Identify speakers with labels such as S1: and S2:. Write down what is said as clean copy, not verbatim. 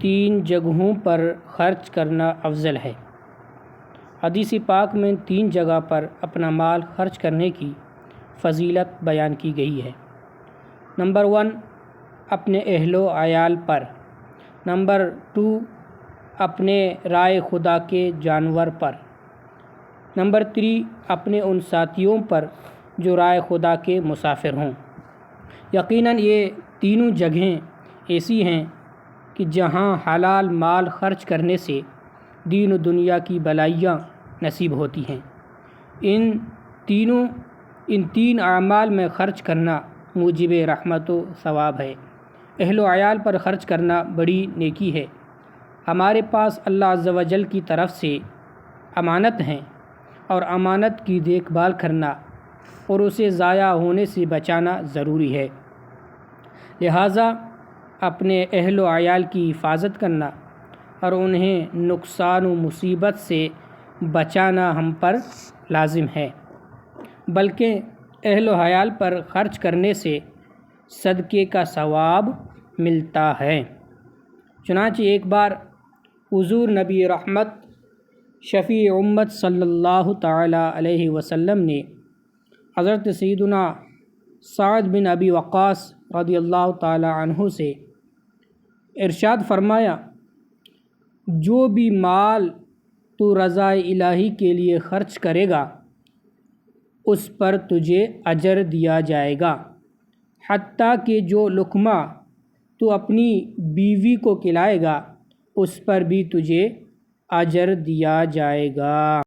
S1: 3 جگہوں پر خرچ کرنا افضل ہے۔ حدیث پاک میں 3 جگہ پر اپنا مال خرچ کرنے کی فضیلت بیان کی گئی ہے۔ نمبر 1 اپنے اہل و عیال پر، نمبر 2 اپنے رائے خدا کے جانور پر، نمبر 3 اپنے ان ساتھیوں پر جو رائے خدا کے مسافر ہوں۔ یقیناً یہ تینوں جگہیں ایسی ہیں کہ جہاں حلال مال خرچ کرنے سے دین و دنیا کی بھلائیاں نصیب ہوتی ہیں۔ ان تین اعمال میں خرچ کرنا موجب رحمت و ثواب ہے۔ اہل و عیال پر خرچ کرنا بڑی نیکی ہے۔ ہمارے پاس اللہ عز و جل کی طرف سے امانت ہیں اور امانت کی دیکھ بھال کرنا اور اسے ضائع ہونے سے بچانا ضروری ہے۔ لہٰذا اپنے اہل و عیال کی حفاظت کرنا اور انہیں نقصان و مصیبت سے بچانا ہم پر لازم ہے، بلکہ اہل و عیال پر خرچ کرنے سے صدقے کا ثواب ملتا ہے۔ چنانچہ ایک بار حضور نبی رحمت شفیع امت صلی اللہ تعالیٰ علیہ وسلم نے حضرت سیدنا سعد بن ابی وقاص رضی اللہ تعالیٰ عنہ سے ارشاد فرمایا، جو بھی مال تو رضائے الہی کے لیے خرچ کرے گا اس پر تجھے اجر دیا جائے گا، حتیٰ کہ جو لقمہ تو اپنی بیوی کو کھلائے گا اس پر بھی تجھے اجر دیا جائے گا۔